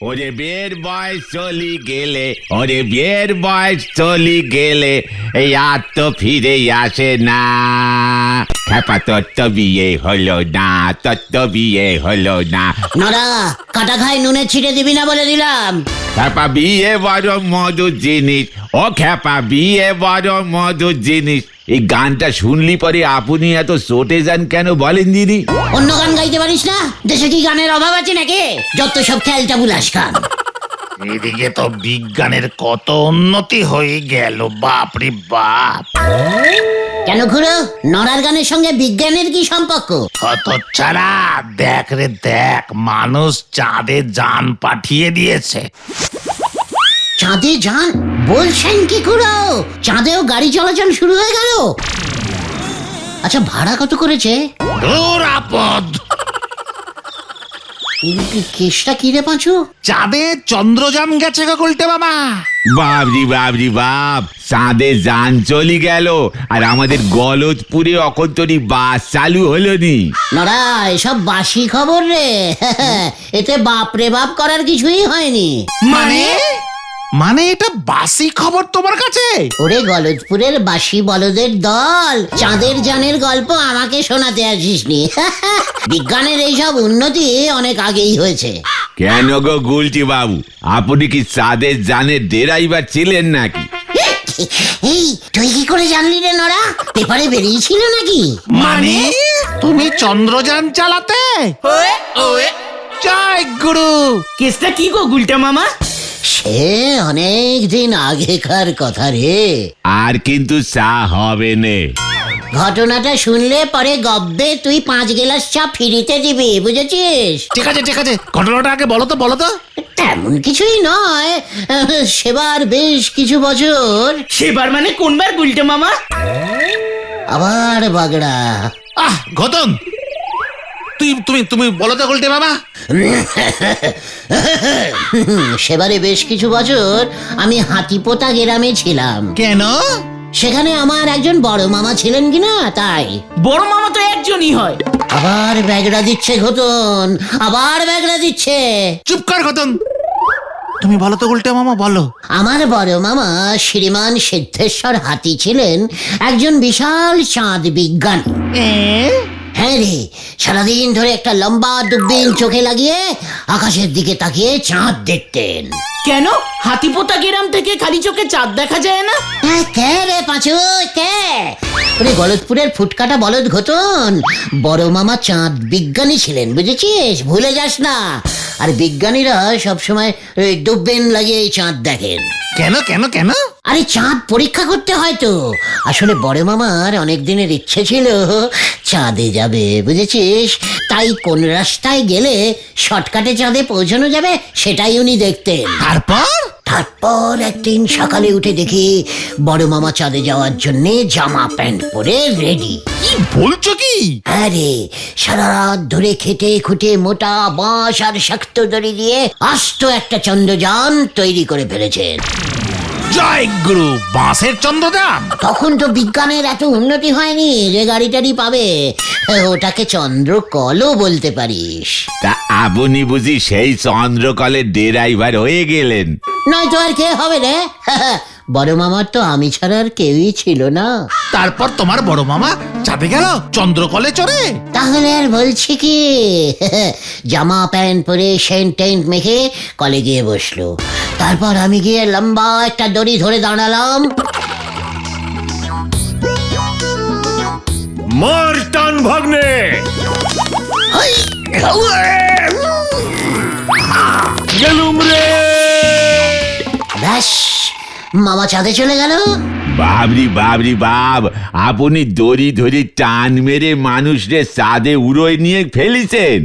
ওরে বিয়ের বয়স চলি গেলে, ওরে বিয়ের বয়স চলি গেলে, এই আর তো ফিরে আসে না। খেপা তোর তো বিয়ে হলো না, তোর তো বিয়ে হলো না। নড়া কাটা খাই নুনে ছিটে দিবি না বলে দিলাম। খেপা বিয়ে বড় মধুর জিনিস, ও খেপা বিয়ে বড় মধুর জিনিস। এই গানটা শুনলি পরে আপনি এত চটে যান কেন বলেন দিদি? অন্য গান গাইতে পারিস না? দেশে কি গানের অভাব আছে নাকি? যত সব খেলটা বুলাস গান। এদিকে তো বিজ্ঞানের কত উন্নতি হয়ে গেল, বাপরে বাপ। কেন খুড়ো, নড়ার গানের সঙ্গে বিজ্ঞানের কি সম্পর্ক? কত ছাড়া, দেখ রে দেখ, মানুষ চাঁদে যান পাঠিয়ে দিয়েছে। চাঁদে যান বলছেন কি খুড়ো? চাঁদেও গাড়ি চলাচল শুরু হয়ে গেল? আচ্ছা ভাড়া কত করেছে? দূর আপদ। কেসটা কি রে পাঁচু? চাঁদে চন্দ্রযান গেছে গো গুলটে মামা। বাবরি বাবরি বাপ, চাঁদে যান চলি গেল আর আমাদের গলতপুরে অকন্তরি বাস চালু হলো নি। নড়া এসব বাসি খবর রে। এতে বাপরে বাপ করার কিছুই হয়নি। মানে এটা বাসি খবর তোমার কাছে? ওরে গলতপুরের বাসি বলদের দল, চাঁদের যানের গল্প আমাকে শোনাতে আসিসনি। বিজ্ঞানের এইসব উন্নতি অনেক আগেই হয়েছে। কেন গো গুলটি বাবু, আপনি কি চাঁদের যানের ড্রাইভার ছিলেন নাকি? এই তুই কি করে জানলি রে নড়া? পেপারে বেরিয়েছিল নাকি? মানে তুমি চন্দ্রযান চালাতে? জয় গুরু। কেসটা কি গো গুলটা মামা? সে অনেক দিন আগেকার কথা রে। আর কিন্তু চা হবে নে। ঘটনাটা শুনলে পরে গব্বে তুই 5 গ্লাস চা ফিরিতে দিবি, বুঝেছিস? ঠিক আছে ঠিক আছে, ঘটনাটা আগে বলো তো বলো তো। তেমন কিছুই নয়, সেবার বেশ কিছু বছর সেবার মানে কোনবার গুলটা মামা? আবার বাগড়া। ঘটন, তুমি বলো তো গুলটে মামা। সেবারে বেশ কিছু বছর আমি হাতিপোতা গ্রামে ছিলাম। কেন? সেখানে আমার একজন বড় মামা ছিলেন কিনা তাই। বড় মামা তো একজনই হয়। আবার ব্যাগড়া দিচ্ছে ঘটন, আবার ব্যাগড়া দিচ্ছে। চুপ কর ঘটন, তুমি বলো তো গুলটে মামা বলো। আমার বড় মামা শ্রীমান সিদ্ধেশ্বর হাতি ছিলেন একজন বিশাল চাঁদ বিজ্ঞানী। হ্যাঁ রে, সারাদিন ধরে একটা লম্বা দূরবীন চোখে লাগিয়ে আকাশের দিকে তাকিয়ে চাঁদ দেখতেন। কেন হাতিপোতা গ্রাম থেকে খালি চোখে চাঁদ দেখা যায় না? কে রে পাঁচু, কে? ওরে গলতপুরের ফুটকাটা বলদ ঘটন, বড় মামা চাঁদ বিজ্ঞানী ছিলেন, বুঝেছিস? ভুলে যাস না। আর বিজ্ঞানীরা সবসময় দূরবীন লাগিয়ে চাঁদ দেখেন। কেন কেন কেন? আরে চাঁদ পরীক্ষা করতে হয় তো। আসলে বড় মামার অনেক দিনের ইচ্ছে ছিল চাঁদে যাবে, বুঝেছিস? তাই কোন রাস্তায় গেলে শর্টকাটে চাঁদে পৌঁছানো যাবে সেটাই উনি দেখতেন। তারপর একদিন সকালে উঠে দেখি বড় মামা চাঁদে যাওয়ার জন্য জামা প্যান্ট পরে রেডি। কি বলছো কি? আরে সারা রাত ধরে খেটে খুঁটে মোটা বাঁশ আর শক্ত দড়ি দিয়ে আস্ত একটা চন্দ্রযান তৈরি করে ফেলেছেন। জয় গুরু, বাঁশের চন্দ্রযান? তখন তো বিজ্ঞানের এত উন্নতি হয়নি যে গাড়ি টাড়ি পাবে। ওটাকে চন্দ্রকলও বলতে পারিস। তা আপনি বুঝি সেই চন্দ্রকলের ড্রাইভার হয়ে গেলেন? নয়তো আর কে হবে রে? বড় মামার তো আমি ছাড়া আর কেউই ছিল না। তারপর তোমার বড় মামা চাঁদে গেল চন্দ্রকলে চড়ে? তাহলে আর বলছি কি, জামা প্যান্ট পরে সেন্ট টেন্ট মেখে কলে গিয়ে বসলো। তারপর আমি গিয়ে লম্বা একটা দড়ি ধরে দাঁড়ালাম। মারটান ভাগ্নে, গেলুম রে। ব্যাস, মামা চাঁদে চলে গেল। বাবরি বাবরি বাপ, আপনি দড়ি ধরে টান মেরে মানুষরে চাঁদে উড়োয় নিয়ে ফেলেছেন।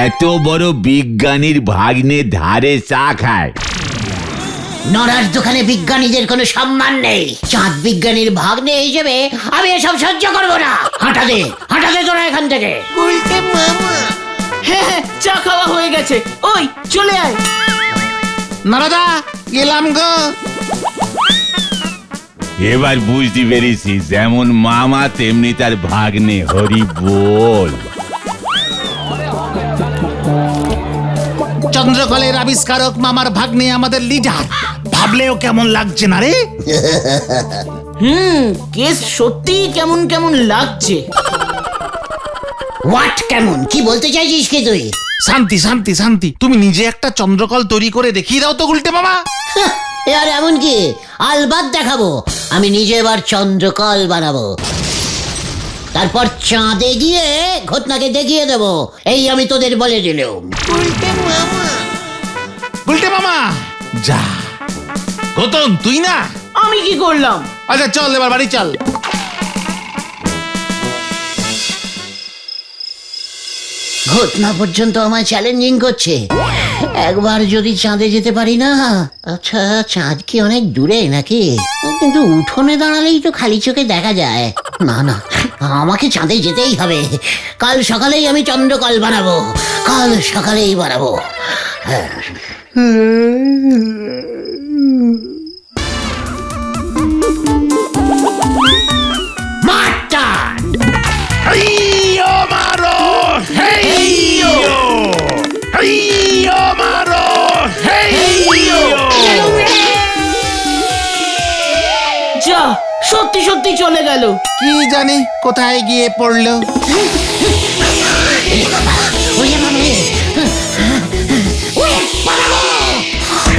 এত বড় বিজ্ঞানীর ভাগ্নে ধারে চা খায়? নড়ার দোকানে বিজ্ঞানীদের কোনো সম্মান নেই। চাঁদ বিজ্ঞানীর ভাগ্নে হিসেবে আমি এসব সহ্য করবো না। হাঁটা দে তোরা এখান থেকে। হ্যাঁ চা খাওয়া হয়ে গেছে, ওই চলে আয়। নারাদা গেলাম গো। এবার বুঝতে পেরেছি, যেমন মামা তেমনি তার ভাগ্নে। হরি বল। চন্দ্রকলের আবিষ্কারক মামার ভাগ্নে আমাদের লিডার, ভাবলেও কেমন লাগছে না রে? কেস সত্যি কেমন কেমন লাগছে। হোয়াট কেমন কি বলতে চাইছিস কি তুই? শান্তি শান্তি শান্তি, তুমি নিজে একটা চন্দ্রকল তৈরি করে দেখিয়ে দাও তো গুলটে মামা। আর এমন কি আলবাত দেখাবো, আমি নিজে এবার চন্দ্রকল বানাবো, তারপর চাঁদে গিয়ে ঘটনাকে দেখিয়ে দেবো। এই আমি তোদের বলে দিলাম। গুলটে মামা যা, গতন তুই না? আমি কি করলাম? আচ্ছা চল এবার বাড়ি চল। ঘটনা পর্যন্ত আমায় চ্যালেঞ্জিং করছে, একবার যদি চাঁদে যেতে পারি না। আচ্ছা চাঁদ কি অনেক দূরে নাকি? কিন্তু উঠোনে দাঁড়ালেই তো খালি চোখে দেখা যায়। না না, আমাকে চাঁদে যেতেই হবে। কাল সকালেই আমি চন্দ্রকল বানাবো, কাল সকালেই বানাবো। মাটান হেইয়ো মারো, হেইয়ো, হেইয়ো মারো, হেইয়ো। যা, সত্যি সত্যি চলে গেল। কি জানি কোথায় গিয়ে পড়লো। ওরে বাবা রে!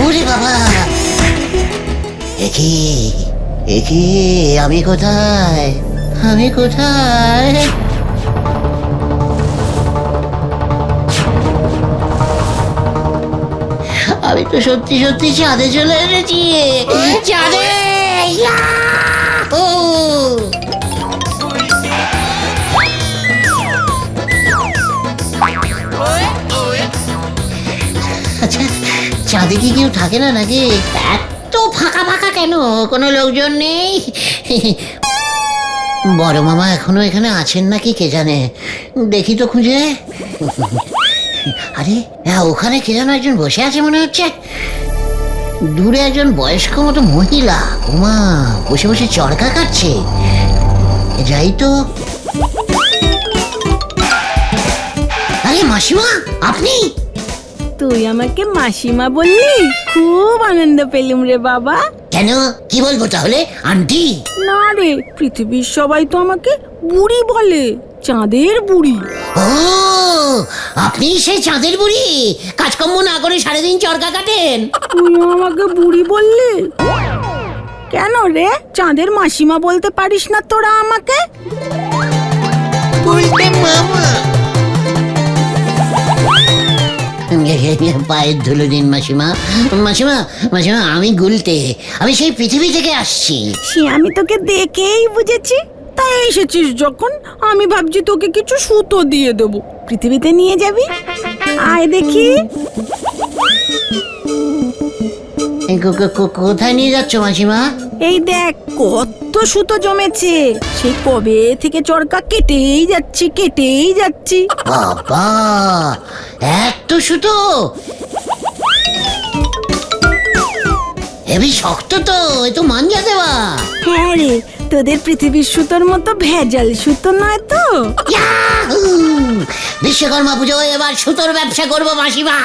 ওরে বাবা, একি আমি কোথায়, আমি কোথায়? আমি তো সত্যি সত্যি চাঁদে চলে এসেছি। চাঁদে! ইয়াহু! আচ্ছা চাঁদে কি কেউ থাকে না নাকি? এত ফাঁকা ফাঁকা কেন, কোনো লোকজন নেই? বড় মামা এখনো এখানে আছেন নাকি কে জানে, দেখি তো খুঁজে। আরে হ্যাঁ, ওখানে কে যেন একজন বসে আছে মনে হচ্ছে, দূরে একজন বয়স্ক মতো মহিলা, ওমা বসে বসে চরকা কাটছে। যাই তো। আরে মাসিমা আপনি? তুই আমাকে মাসিমা বললি, খুব আনন্দ পেলুম রে বাবা। কেন কি বলবো তাহলে আন্টি? না রে, পৃথিবীর সবাই তো আমাকে বুড়ি বলে, চাঁদের বুড়ি। ও আপনি সেই চাঁদের বুড়ি, কাজকর্ম না করে সারাদিন চরকা কাটেন? তুই আমাকে বুড়ি বললি কেন রে? চাঁদের মাসিমা বলতে পারিস না তোরা আমাকে? পায়ের ধুলো দিন মাসিমা। মাসিমা মাসিমা আমি গুলটে, আমি সেই পৃথিবী থেকে আসছি। সে আমি তোকে দেখেই বুঝেছি। তাই এসেছিস যখন, আমি ভাবছি তোকে কিছু সুতো দিয়ে দেবো, পৃথিবীতে নিয়ে যাবি। আয় দেখি। কোথায় নিয়ে যাচ্ছ মাসিমা? এই দেখ কত সুতো জমেছে, সেই কবে থেকে চরকা কেটেই যাচ্ছি। বাবা এত সুতো, হেবি শক্ত তো, এ তো মাঞ্জা দেওয়া। হ্যাঁ রে, তোদের পৃথিবীর সুতোর মতো ভেজাল সুতো নয় তো। ইয়াহু! বিশ্বকর্মা পুজো এবার সুতোর ব্যবসা করবো মাসিমা।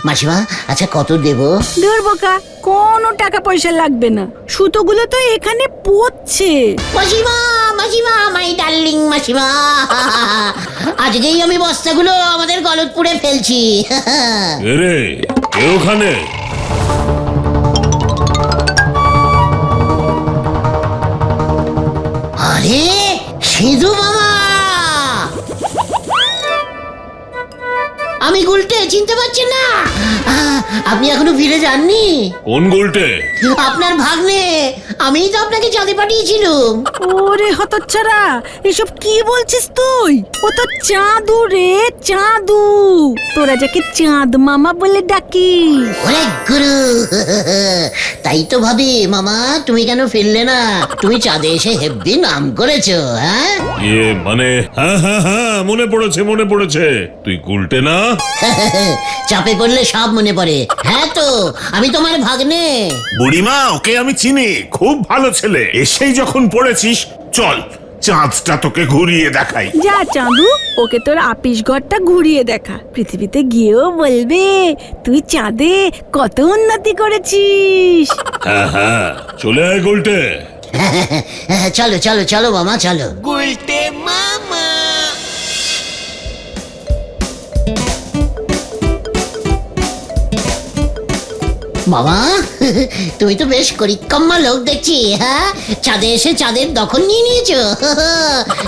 মাসিমা আচ্ছা কত দেব? দূর বোকা, কোনো টাকা পয়সা লাগবে না, সুতোগুলো তো এখানে পড়ছে। মাসিমা মাসিমা মাই ডার্লিং মাসিমা, আজকেই আমি বস্তাগুলো আমাদের গলতপুরে ফেলছি। রে কে ওখানে? আরে সিধু মামা, আমি গুলটে, চিনতে পারছেন না? আপনি এখনো ফিরে যাননি? কোন গুলটে? আপনার ভাগ্নে, আমিই তো আপনাকে চাঁদে পাঠিয়েছিলাম। ওরে হতচ্ছাড়া, এসব কি বলছিস তুই? ও তো চাঁদু রে, চাঁদু। তোরা যাকে চাঁদ মামা বলে ডাকিস। ওরে গুরু, তাই তো ভাবি মামা তুমি কেন ফিরলে না? তুমি চাঁদে এসে হেব্বি নাম করেছো। হ্যাঁ মানে হ্যাঁ হ্যাঁ হ্যাঁ, মনে পড়েছে। তুই গুলটে না? চাপে পড়লে সব মনে পড়ে। হ্যাঁ তো আমি তোমার ভাগ্নে। বুড়িমা ওকে আমি চিনি, খুব ভালো ছেলে। এসেই যখন পড়েছিস, চল চাঁদটা তোকে ঘুরিয়ে দেখাই। যা চাঁদু, ওকে তোর আপিস ঘরটা ঘুরিয়ে দেখা। পৃথিবীতে গিয়েও বলবে তুই চাঁদে কত উন্নতি করেছিস। হ্যাঁ হ্যাঁ, চলে আয় গোলটে। চলো চলো চলো মামা চলো। মামা তুমি তো বেশ করিক্কাম্মা লোক দেখছি। হ্যাঁ, চাঁদে এসে চাঁদের দখল নিয়ে নিয়েছো।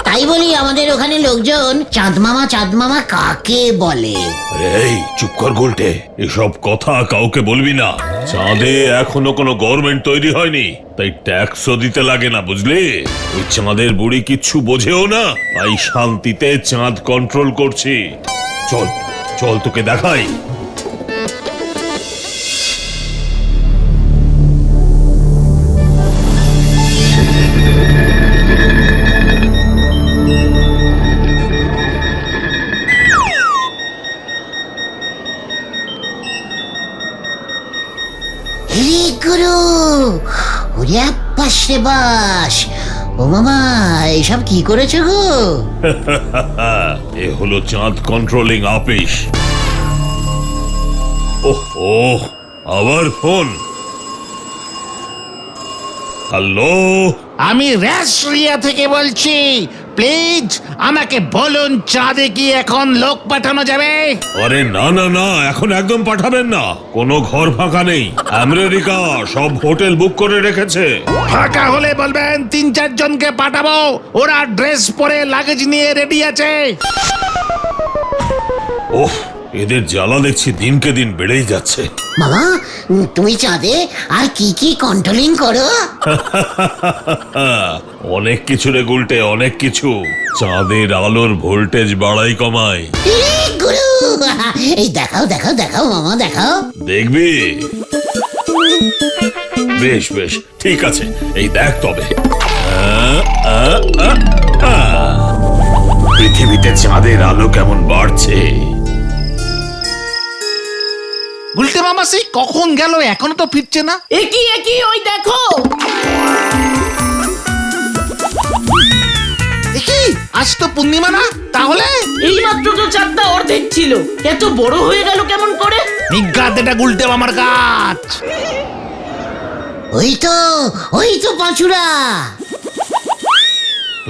তাই বলি আমাদের ওখানে লোকজন চাঁদ মামা কাকে বলে? এই চুপ কর গোলটে, এসব কথা কাউকে বলবি না। চাঁদে এখনো কোনো গভর্নমেন্ট তৈরি হয়নি, তাই ট্যাক্সও দিতে লাগে না, বুঝলি? ওই চাঁদের বুড়ি কিচ্ছু বোঝেও না, তাই শান্তিতে চাঁদ কন্ট্রোল করছি। চল চল তোকে দেখাই। গুরু ওরে বাস রে বাস। ও মামা এইসব কি করেছো গো? এ হলো চাঁদ কন্ট্রোলিং অফিস। ওহ ওহ, আবার ফোন। হ্যালো, আমি রাশিয়া থেকে বলছি। প্লিজ আমাকে বলুন, চাঁদে কি এখন লোক পাঠানো যাবে? আরে না না না, এখন একদম পাঠাবেন না। কোনো ঘর ফাঁকা নেই। আমেরিকা সব হোটেল বুক করে রেখেছে। ফাঁকা হলে বলবেন 3-4 জনকে পাঠাবো, ওরা ড্রেস পরে লাগেজ নিয়ে রেডি আছে। ওহ, এদের জ্বালা দেখছি দিনকে দিন বেড়েই যাচ্ছে। মামা তুমি চাঁদে আর কি কি কন্ট্রোলিং করো? অনেক কিছু রে গুলটে, অনেক কিছু। চাঁদের আলোর ভোল্টেজ বাড়াই কমাই। গুরু এই দেখাও দেখাও দেখাও মামা দেখাও। দেখবি? বেশ বেশ, ঠিক আছে, এই দেখ তবে। পৃথিবীতে চাঁদের আলো কেমন বাড়ছে। গুলটে মামা সেই কখন গেল, এখনো তো ফিরছে না। একই একই, ওই দেখো। দেখি আজ তো পূর্ণিমা না, তাহলে এই মাত্র তো চাঁদটা অর্ধেক ছিল, এত বড় হয়ে গেল কেমন করে? নিজ্ঞাত এটা গুলটে মামার গাছ। ওই তো পাঁচুরা।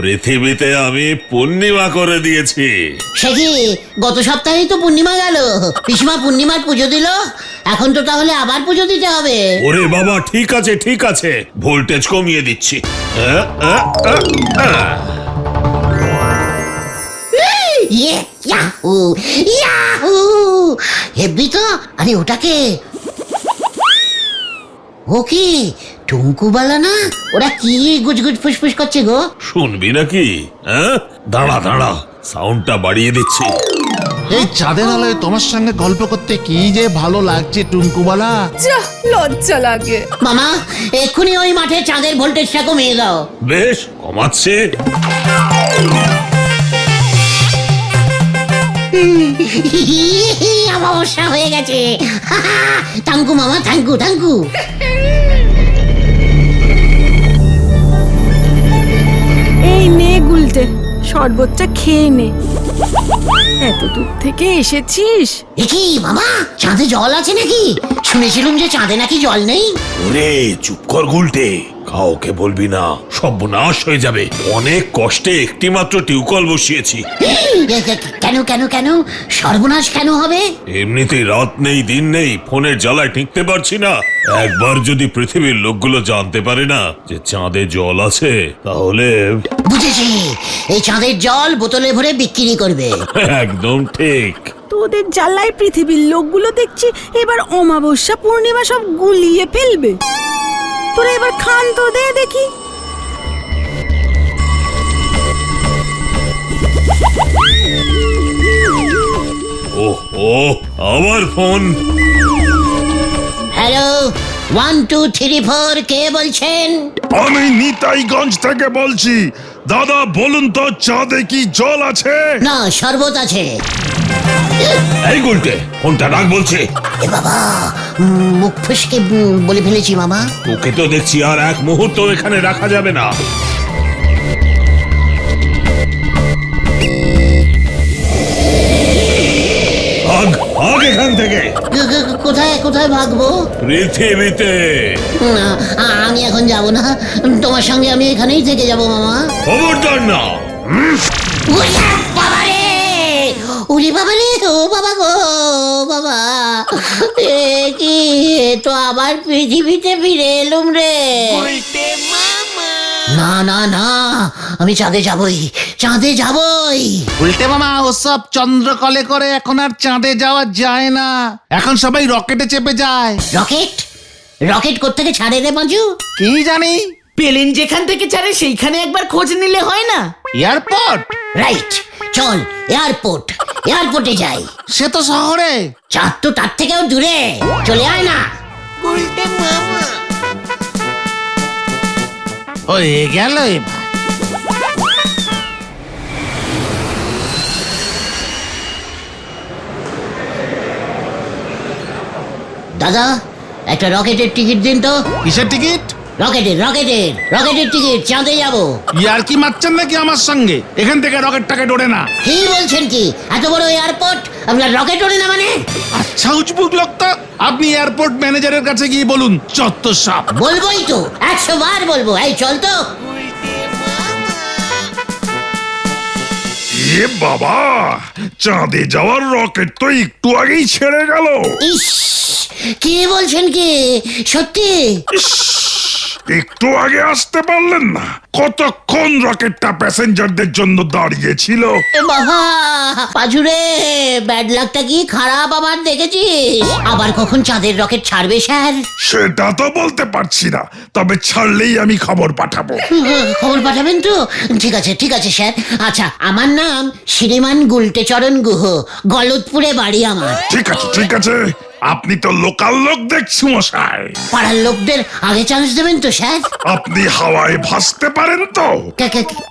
পৃথিবীতে আমি পূর্ণিমা করে দিয়েছি। সে কি গত সপ্তাহেই তো পূর্ণিমা গেল। পিসিমা পূর্ণিমার পুজো দিল, এখন তো তাহলে আবার পুজো দিতে হবে। ওরে বাবা, ঠিক আছে ঠিক আছে, ভোল্টেজ কমিয়ে দিচ্ছি। ইয়াহু ইয়াহু হেব্বি তো। আরে ওটাকে, ও কি টুঙ্কুবালা না? ওরা কি গুজগুজ ফুসফুস করছে গো? শুনবি নাকি? হ্যাঁ, দাঁড়া দাঁড়া, সাউন্ডটা বাড়িয়ে দিচ্ছি। এই চাঁদের আলোয় তোমার সঙ্গে গল্প করতে কি যে ভালো লাগছে টুঙ্কুবালা। যা লজ্জা লাগে। মামা এক্ষুনি ওই মাঠে চাঁদের ভোল্টেজটা কমিয়ে দাও। বেশ, কমাচ্ছে। অমাবস্যা হয়ে গেছে। থ্যাংকু মামা, থ্যাংকু থ্যাংকু। এই নে গুলটে, শরবতটা খেয়ে নে। এত দূর থেকে এসেছিস। এ কি মামা, চাঁদে জল আছে নাকি? শুনেছিলাম যে চাঁদে নাকি জল নেই। ওরে চুপ কর গুলটে, কাউকে বলবি না, সর্বনাশ হয়ে যাবে। অনেক কষ্টে একটি মাত্র টিউবকল বসিয়েছি। কেন কেন কেন সর্বনাশ কেন হবে? এমনিতেই রাত নেই দিন নেই, ফোনের জ্বালায় টিকতে পারছি না। একবার যদি পৃথিবীর লোকগুলো জানতে পারে না যে চাঁদে জল আছে, তাহলে বুঝেছি, এই চাঁদের জল বোতলে ভরে বিক্রি করবে। একদম ঠিক। তোদের জ্বালায় পৃথিবীর লোকগুলো দেখছি এবার অমাবস্যা পূর্ণিমা সব গুলিয়ে ফেলবে। তোরা এবার খান তো দে দেখি। ওহ ও, আবার ফোন। হ্যালো, 1 2 3 4, কে বলছেন? আমি নিতাইগঞ্জ থেকে বলছি। দাদা বলুন তো, চাঁদে কি জল আছে? না, শরবত আছে। এই গুলটে, ফোনটা রাখ বলছে। এ বাবা, মুখ ফসকে বলে ফেলেছি মামা। তোকে তো দেখছি আর এক মুহূর্ত এখানে রাখা যাবে না। ভাগ এখান থেকে। কোথায় কোথায় ভাগবো? পৃথিবীতে। না, আমি এখন যাব না, তোমার সঙ্গে আমি এখানেই থেকে যাব মামা। খবরদার না। ওরে বাবা রে, ওরে বাবা রে, ও বাবা গো বাবা, এ কি, এ তো আবার পৃথিবীতে ফিরে এলুম রে। না না না, আমি চাঁদে যাবই, চাঁদে যাবই। উল্টে মামা, ওসব চন্দ্রকলে করে এখন আর চাঁদে যাওয়া যায় না, এখন সবাই রকেটে চেপে যায়। রকেট? রকেট কোত্থেকে ছাড়ে রে বাজু? কি জানি। প্লেন যেখান থেকে ছাড়ে সেইখানে একবার খোঁজ নিলে হয় না? এয়ারপোর্ট? রাইট, চল এয়ারপোর্ট, এয়ারপোর্টে যাই। সে তো শহরে। চাঁদ তো তার থেকেও দূরে, চলে আয় না। হয়ে গেল এবার। দাদা, একটা রকেটের টিকিট দিন তো। কিসের টিকিট? রকেটের রকেটের রকেটের টিকিট, চাঁদে যাবো। ইয়ার কি মারছেন নাকি আমার সঙ্গে? এখান থেকে রকেট টাকেট ওড়ে না। কি বলছেন কি, এত বড় এয়ারপোর্ট আপনার রকেট ওড়ে না মানে? আচ্ছা উজবুক লোক তো। আপনি এয়ারপোর্ট ম্যানেজারের কাছে গিয়ে বলুন চত্বর সাপ। বলবোই তো, 100 বার বলবো। এই চল তো। এ বাবা, চাঁদে যাওয়ার রকেট তো একটু আগেই ছেড়ে গেল। ইস, কি বলছেন কি, সত্যি? একটু আগে আসতে পারলেন না? কতক্ষণ রকেটটা প্যাসেঞ্জারদের জন্য দাঁড়িয়েছিল। এ বাবা, পাজুরে, ব্যাড লাকটা কি খারাপ আমার দেখেছিস? আবার কখন চাঁদের রকেট ছাড়বে স্যার? সেটা তো বলতে পারছি না, তবে ছাড়লেই আমি খবর পাঠাবো। খবর পাঠাবেন তো? ঠিক আছে ঠিক আছে স্যার। আচ্ছা, আমার নাম শ্রীমান গুলটেচরণ গুহ, গলতপুরে বাড়ি আমার। ঠিক আছে ঠিক আছে, আপনি তো লোকাল লোক দেখছি মশাই। পাড়ার লোকদের আগে চান্স দেবেন তো স্যার? আপনি হাওয়ায় ভাসতে পারেন তো?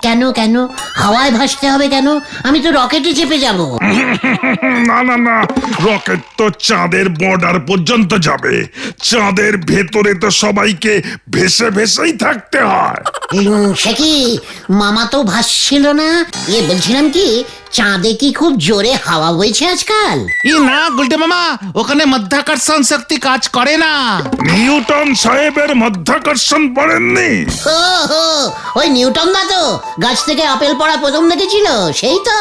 কেন কেন হাওয়ায় ভাসতে হবে কেন? আমি তো রকেটে চেপে যাব। না না না, রকেট তো চাঁদের বর্ডার পর্যন্ত যাবে। চাঁদের ভেতরে তো সবাইকে ভেসে ভেসেই থাকতে হয়। সে কি, মামা তো ভাসছিল না? বলছিলাম কি, চাঁদে কি খুব জোরে হাওয়া বইছে আজকাল? না গুলটে মামা, ওখানে মাধ্যাকর্ষণ শক্তি কাজ করে না। নিউটন সাহেবের মাধ্যাকর্ষণ পড়েননি? ও হো, ওই নিউটন দা তো গাছ থেকে আপেল পড়া প্রথম দেখেছিল, সেই তো।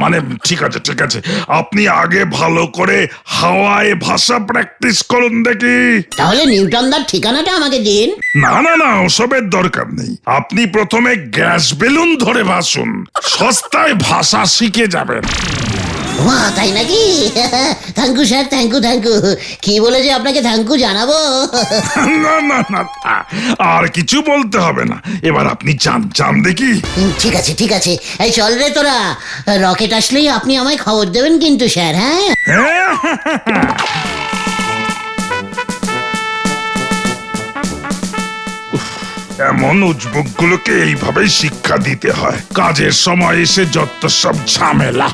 মানে ঠিক আছে ঠিক আছে, আপনি আগে ভালো করে হাওয়ায় ভাষা প্র্যাকটিস করুন দেখি। তাহলে নিউটন দার ঠিকানাটা আমাকে দিন। না না না, ওসবের দরকার নেই। আপনি প্রথমে গ্যাস বেলুন ধরে ভাসুন, সস্তায় ভাষা শিখে যাবেন। ওয়া, তাই নাকি? Thank you sir, thank you thank you. কি বলে যে আপনাকে থ্যাংকু জানাবো। না না না, আর কিছু বলতে হবে না। এবার আপনি যান যান দেখি। ঠিক আছে ঠিক আছে, এই চল রে তোরা। রকেট আসলেই আপনি আমায় খবর দেবেন কিন্তু স্যার, হ্যাঁ? হ্যাঁ, এমন উজবুকগুলোকে এইভাবেই শিক্ষা দিতে হয়। কাজের সময় এসে যত সব ঝামেলা।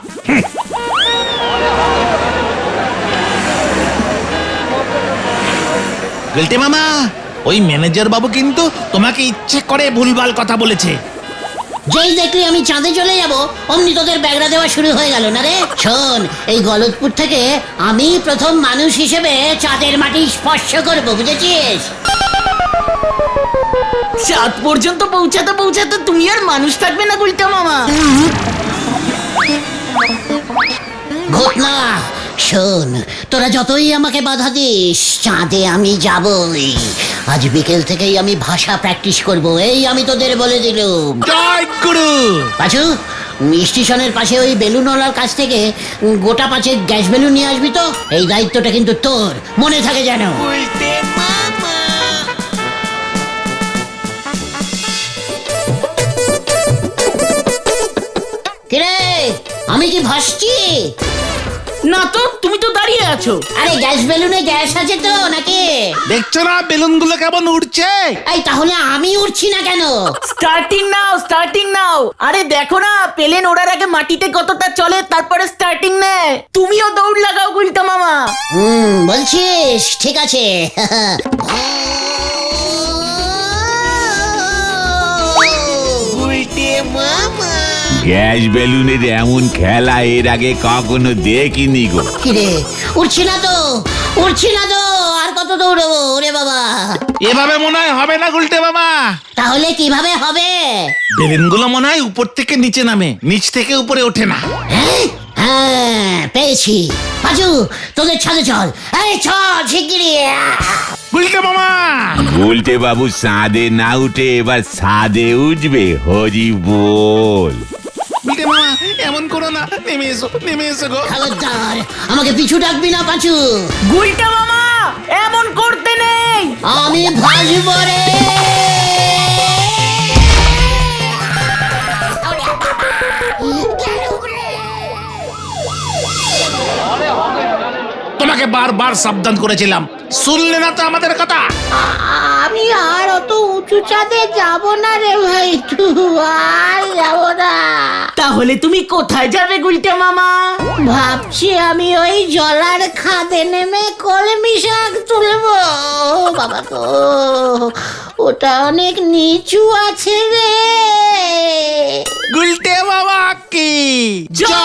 গুলটে মামা, ওই ম্যানেজার বাবু কিন্তু তোমাকে ইচ্ছে করে ভুলভাল কথা বলেছে। যেই দেখলি আমি চাঁদে চলে যাব, অমনি তোদের ব্যাগরা দেওয়া শুরু হয়ে গেল না রে? শোন, এই গলতপুর থেকে আমি প্রথম মানুষ হিসেবে চাঁদের মাটি স্পর্শ করব, বুঝেছিস? চাঁদ পর্যন্ত পৌঁছাতে পৌঁছাতে তুমি আর মানুষ থাকবে না গুলটা মামা। ঘটনা, শোন, তোরা যতই আমাকে বাধা দিস, চাঁদে আমি যাবই। আজ বিকেল থেকেই আমি ভাষা প্র্যাকটিস করব, এই আমি তোদের বলে দিলুম। জয় গুরু। পাঁচু, স্টেশনের পাশে ওই বেলুনওয়ালার কাছ থেকে গোটা 5 গ্যাস বেলুন নিয়ে আসবি তো। এই দায়িত্বটা কিন্তু তোর, মনে থাকে যেন। কিরে, আমি কি ভাসছি? না তো, তুমি তো দাঁড়িয়ে আছো। আরে গ্যাস বেলুনে গ্যাস আছে তো নাকি? দেখছো না বেলুনগুলো কেমন উড়ছে? এই তাহলে আমি উঠছি না কেন? স্টার্টিং নাও, স্টার্টিং নাও। আরে দেখো না, প্লেন ওড়ার আগে মাটিতে কতটা চলে, তারপরে স্টার্টিং নেয়। তুমিও দৌড় লাগাও গুলটা মামা। বলছিস? ঠিক আছে। গ্যাস বেলুনের এমন খেলা এর আগে কখনো দেখিনি গো। কিরে উঠছি না তো আর কত দৌড়বো ওরে বাবা। এভাবে মনে হয় হবে না গুলটে মামা। তাহলে কিভাবে হবে? বেলুনগুলো মনে হয় উপর থেকে নিচে নামে, নিচ থেকে উপরে ওঠে না। হ্যাঁ পেয়েছি। পাঁচু তোদের ছাদে চল, এই চল শিগগিরি। গুলটে মামা, গুলটে বাবু চাঁদে না উঠে এবার ছাদে উঠবে, হরি বল। গুলটে মামা এমন করো না, নেমে এসো গো। খবরদার আমাকে পিছু ডাকবি না পাঁচু। গুলটা মামা এমন করতে নেই। আমি ভাসবো রে। তোমাকে বারবার সাবধান করেছিলাম, শুনলে না তো আমাদের কথা। আমি আর অত উঁচু চাঁদে যাব না রে ভাই, আর যাব না। তাহলে তুমি কোথায় যাবে গুলটা মামা? ভাবছি আমি ওই জলার খাদে নেমে কলমি শাক তুলবো। বাবা গো, ওটা অনেক নিচু আছে রে। গুলটে মামা কি জয়